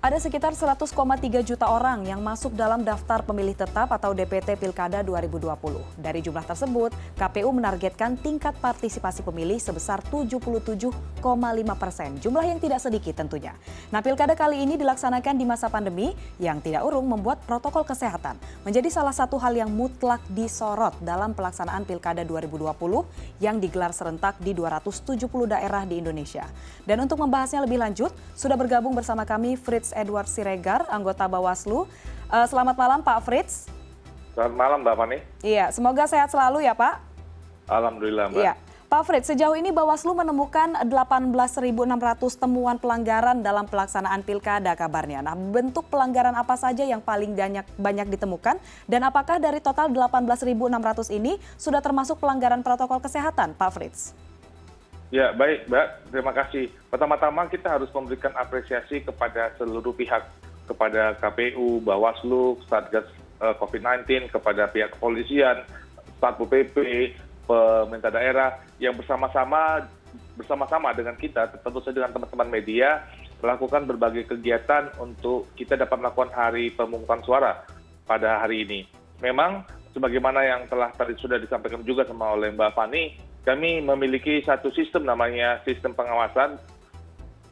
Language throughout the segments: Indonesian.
Ada sekitar 100,3 juta orang yang masuk dalam daftar pemilih tetap atau DPT Pilkada 2020. Dari jumlah tersebut, KPU menargetkan tingkat partisipasi pemilih sebesar 77,5%. Jumlah yang tidak sedikit tentunya. Nah, Pilkada kali ini dilaksanakan di masa pandemi yang tidak urung membuat protokol kesehatan menjadi salah satu hal yang mutlak disorot dalam pelaksanaan Pilkada 2020 yang digelar serentak di 270 daerah di Indonesia. Dan untuk membahasnya lebih lanjut, sudah bergabung bersama kami Fritz Edward Siregar, anggota Bawaslu. Selamat malam Pak Fritz. Selamat malam Mbak Fani. Iya, semoga sehat selalu ya Pak. Alhamdulillah Mbak. Iya. Pak Fritz, sejauh ini Bawaslu menemukan 18.600 temuan pelanggaran dalam pelaksanaan Pilkada kabarnya. Nah, bentuk pelanggaran apa saja yang paling banyak ditemukan? Dan apakah dari total 18.600 ini sudah termasuk pelanggaran protokol kesehatan, Pak Fritz? Ya, baik Mbak, terima kasih. Pertama-tama kita harus memberikan apresiasi kepada seluruh pihak, kepada KPU, Bawaslu, Satgas COVID-19, kepada pihak kepolisian, Satpol PP, pemerintah daerah yang bersama-sama dengan kita, tentu saja dengan teman-teman media, melakukan berbagai kegiatan untuk kita dapat melakukan hari pemungutan suara pada hari ini. Memang, sebagaimana yang tadi sudah disampaikan juga sama oleh Mbak Fani, kami memiliki satu sistem namanya sistem pengawasan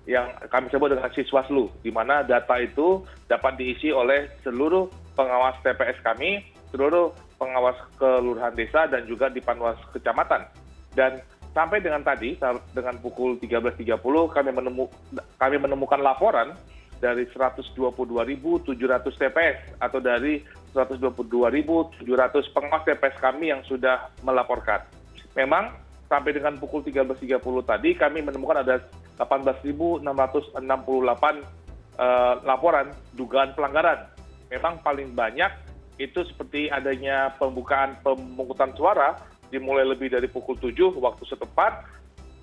yang kami sebut dengan Siswaslu, di mana data itu dapat diisi oleh seluruh pengawas TPS kami, seluruh pengawas kelurahan desa, dan juga di Panwas kecamatan. Dan sampai dengan tadi, dengan pukul 13.30, kami menemukan laporan dari 122.700 TPS atau dari 122.700 pengawas TPS kami yang sudah melaporkan. Memang sampai dengan pukul 13.30 tadi kami menemukan ada 18.668 laporan dugaan pelanggaran. Memang paling banyak itu seperti adanya pembukaan pemungutan suara dimulai lebih dari pukul 7 waktu setempat,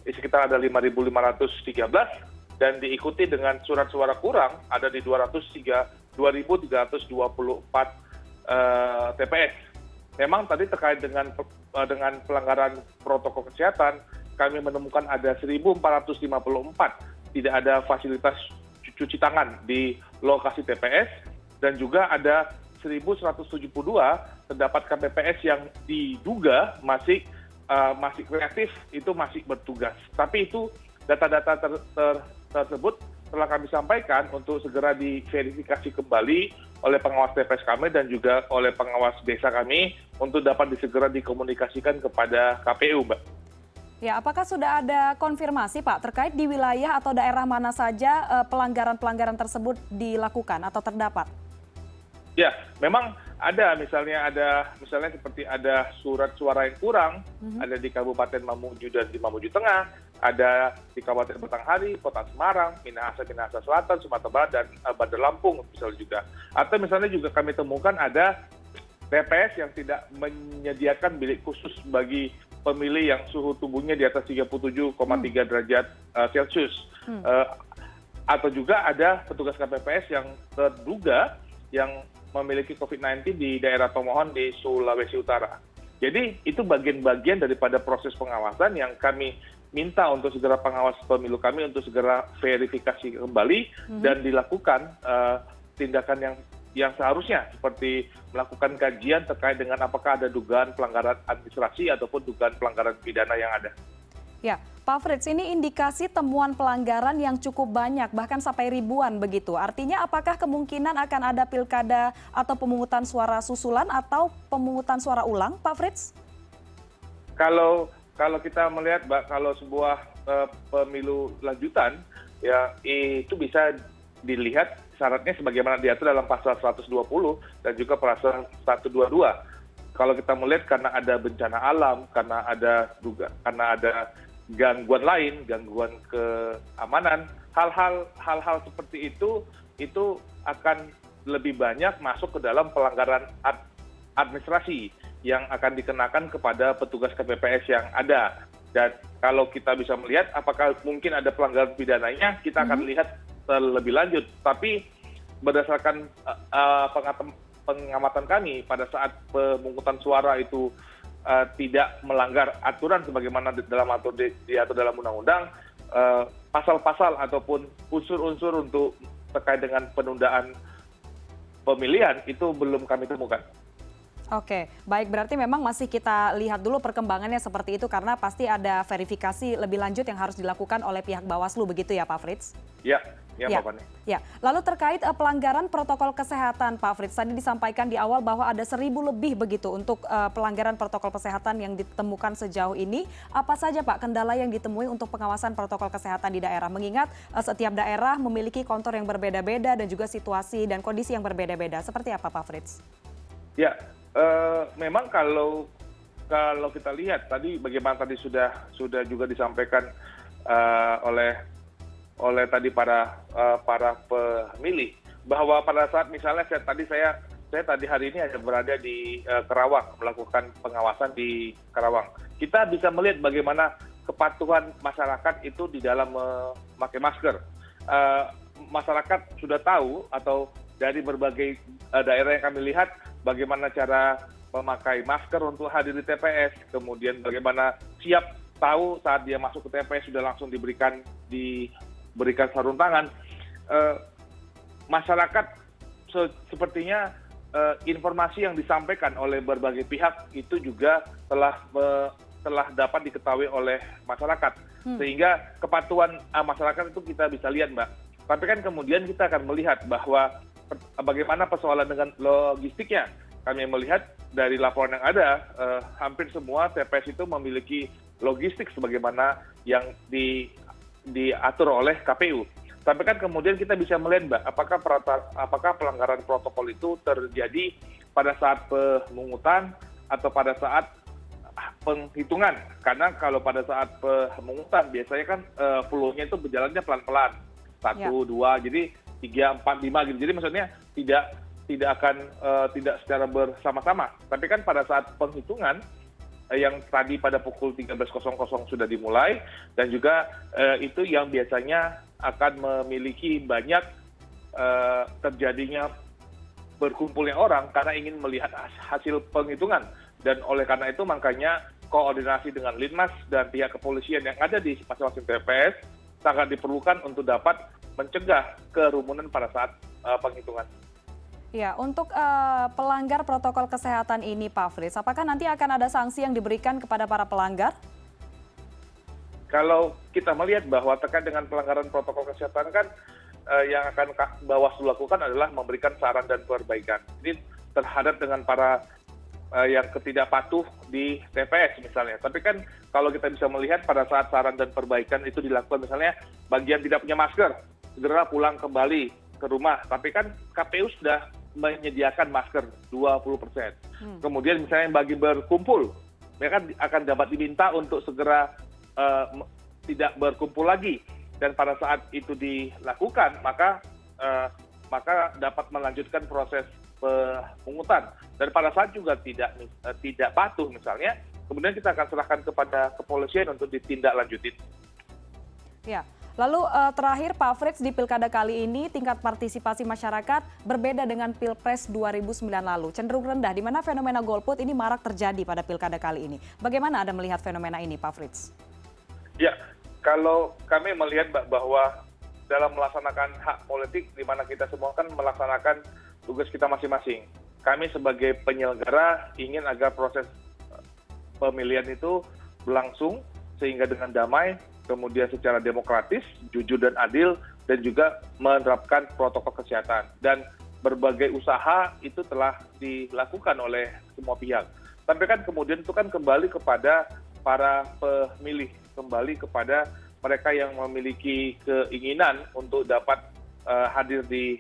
sekitar ada 5.513, dan diikuti dengan surat suara kurang ada di 2.324 TPS. Memang tadi terkait dengan pelanggaran protokol kesehatan, kami menemukan ada 1.454 tidak ada fasilitas cuci tangan di lokasi TPS, dan juga ada 1.172 terdapat KPPS yang diduga masih kreatif, itu masih bertugas. Tapi itu data-data tersebut telah kami sampaikan untuk segera diverifikasi kembali oleh pengawas TPS kami dan juga oleh pengawas desa kami untuk dapat segera dikomunikasikan kepada KPU, Mbak. Ya, apakah sudah ada konfirmasi Pak terkait di wilayah atau daerah mana saja pelanggaran-pelanggaran tersebut dilakukan atau terdapat? Ya, memang ada, misalnya seperti ada surat suara yang kurang, ada di Kabupaten Mamuju dan di Mamuju Tengah, ada di Kabupaten Batanghari, Kota Semarang, Minahasa Selatan, Sumatera Barat, dan Bandar Lampung misalnya juga. Atau misalnya juga kami temukan ada TPS yang tidak menyediakan bilik khusus bagi pemilih yang suhu tubuhnya di atas 37,3 derajat Celcius. Atau juga ada petugas KPPS yang terduga yang memiliki COVID-19 di daerah Tomohon di Sulawesi Utara. Jadi itu bagian-bagian daripada proses pengawasan yang kami minta untuk segera pengawas pemilu kami untuk segera verifikasi kembali dan dilakukan tindakan yang seharusnya, seperti melakukan kajian terkait dengan apakah ada dugaan pelanggaran administrasi ataupun dugaan pelanggaran pidana yang ada. Ya, Pak Fritz, ini indikasi temuan pelanggaran yang cukup banyak, bahkan sampai ribuan begitu. Artinya apakah kemungkinan akan ada pilkada atau pemungutan suara susulan atau pemungutan suara ulang, Pak Fritz? Kalau kita melihat, Mbak, kalau sebuah pemilu lanjutan, ya itu bisa dilihat syaratnya sebagaimana diatur dalam pasal 120 dan juga pasal 122. Kalau kita melihat karena ada bencana alam, karena ada gangguan lain, gangguan keamanan, hal-hal seperti itu akan lebih banyak masuk ke dalam pelanggaran administrasi yang akan dikenakan kepada petugas KPPS yang ada. Dan kalau kita bisa melihat apakah mungkin ada pelanggaran pidananya, kita akan lihat lebih lanjut. Tapi berdasarkan pengamatan kami pada saat pemungutan suara itu tidak melanggar aturan sebagaimana diatur dalam undang-undang, pasal-pasal ataupun unsur-unsur untuk terkait dengan penundaan pemilihan itu belum kami temukan. Oke, baik, berarti memang masih kita lihat dulu perkembangannya seperti itu karena pasti ada verifikasi lebih lanjut yang harus dilakukan oleh pihak Bawaslu begitu ya Pak Fritz? Ya, ya, Pak Fani. Ya. Lalu terkait pelanggaran protokol kesehatan Pak Fritz, tadi disampaikan di awal bahwa ada 1.000 lebih begitu untuk pelanggaran protokol kesehatan yang ditemukan sejauh ini. Apa saja Pak kendala yang ditemui untuk pengawasan protokol kesehatan di daerah? Mengingat setiap daerah memiliki kontur yang berbeda-beda dan juga situasi dan kondisi yang berbeda-beda. Seperti apa Pak Fritz? Ya, memang kalau kita lihat tadi bagaimana tadi sudah juga disampaikan oleh tadi para pemilih bahwa pada saat misalnya saya tadi hari ini ada berada di Karawang melakukan pengawasan di Karawang. Kita bisa melihat bagaimana kepatuhan masyarakat itu di dalam memakai masker. Masyarakat sudah tahu atau dari berbagai daerah yang kami lihat bagaimana cara memakai masker untuk hadir di TPS, kemudian bagaimana siap tahu saat dia masuk ke TPS sudah langsung diberikan sarung tangan. Masyarakat sepertinya informasi yang disampaikan oleh berbagai pihak itu juga telah dapat diketahui oleh masyarakat, sehingga kepatuhan masyarakat itu kita bisa lihat, Mbak. Tapi kan kemudian kita akan melihat bahwa bagaimana persoalan dengan logistiknya. Kami melihat dari laporan yang ada, hampir semua TPS itu memiliki logistik sebagaimana yang diatur oleh KPU. Tapi kan kemudian kita bisa melihat, Mbak, apakah pelanggaran protokol itu terjadi pada saat pemungutan atau pada saat penghitungan. Karena kalau pada saat pemungutan biasanya kan flow-nya itu berjalannya pelan-pelan. 1, 2, jadi 3, 4, 5 gitu. Jadi maksudnya tidak secara bersama-sama. Tapi kan pada saat penghitungan yang tadi pada pukul 13.00 sudah dimulai dan juga itu yang biasanya akan memiliki banyak terjadinya berkumpulnya orang karena ingin melihat hasil penghitungan. Dan oleh karena itu makanya koordinasi dengan Linmas dan pihak kepolisian yang ada di masing-masing TPS sangat diperlukan untuk dapat mencegah kerumunan pada saat penghitungan. Ya, untuk pelanggar protokol kesehatan ini Pak Fritz, apakah nanti akan ada sanksi yang diberikan kepada para pelanggar? Kalau kita melihat bahwa terkait dengan pelanggaran protokol kesehatan kan yang akan Bawaslu lakukan adalah memberikan saran dan perbaikan. Jadi terhadap dengan para yang ketidakpatuh di TPS misalnya. Tapi kan kalau kita bisa melihat pada saat saran dan perbaikan itu dilakukan misalnya bagian tidak punya masker, segera pulang kembali ke rumah. Tapi kan KPU sudah menyediakan masker 20%. Kemudian misalnya bagi berkumpul, mereka akan dapat diminta untuk segera tidak berkumpul lagi. Dan pada saat itu dilakukan, maka dapat melanjutkan proses pemungutan. Dan pada saat juga tidak patuh misalnya, kemudian kita akan serahkan kepada kepolisian untuk ditindaklanjuti. Ya. Lalu terakhir Pak Fritz, di Pilkada kali ini tingkat partisipasi masyarakat berbeda dengan Pilpres 2009 lalu. Cenderung rendah, di mana fenomena golput ini marak terjadi pada Pilkada kali ini. Bagaimana Anda melihat fenomena ini Pak Fritz? Ya, kalau kami melihat bahwa dalam melaksanakan hak politik, di mana kita semua kan melaksanakan tugas kita masing-masing. Kami sebagai penyelenggara ingin agar proses pemilihan itu berlangsung sehingga dengan damai, kemudian secara demokratis, jujur dan adil, dan juga menerapkan protokol kesehatan. Dan berbagai usaha itu telah dilakukan oleh semua pihak. Tapi kan kemudian itu kan kembali kepada para pemilih, kembali kepada mereka yang memiliki keinginan untuk dapat hadir di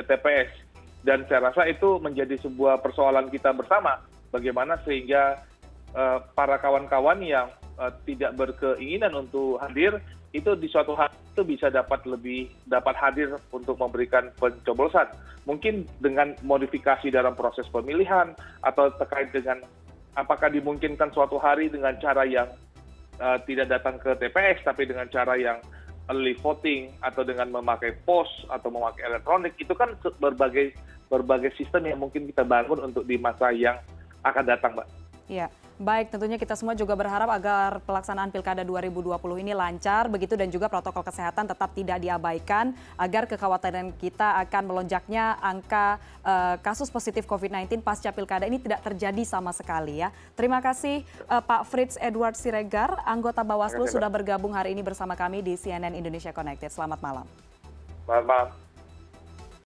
TPS. Dan saya rasa itu menjadi sebuah persoalan kita bersama, bagaimana sehingga para kawan-kawan yang tidak berkeinginan untuk hadir itu di suatu hari itu bisa dapat hadir untuk memberikan pencoblosan. Mungkin dengan modifikasi dalam proses pemilihan atau terkait dengan apakah dimungkinkan suatu hari dengan cara yang tidak datang ke TPS tapi dengan cara yang early voting atau dengan memakai pos atau memakai elektronik, itu kan berbagai sistem yang mungkin kita bangun untuk di masa yang akan datang, Mbak. Ya, baik, tentunya kita semua juga berharap agar pelaksanaan Pilkada 2020 ini lancar begitu dan juga protokol kesehatan tetap tidak diabaikan agar kekhawatiran kita akan melonjaknya angka kasus positif COVID-19 pasca Pilkada ini tidak terjadi sama sekali ya. Terima kasih Pak Frits Edward Siregar, anggota Bawaslu sudah bergabung hari ini bersama kami di CNN Indonesia Connected. Selamat malam. Selamat malam.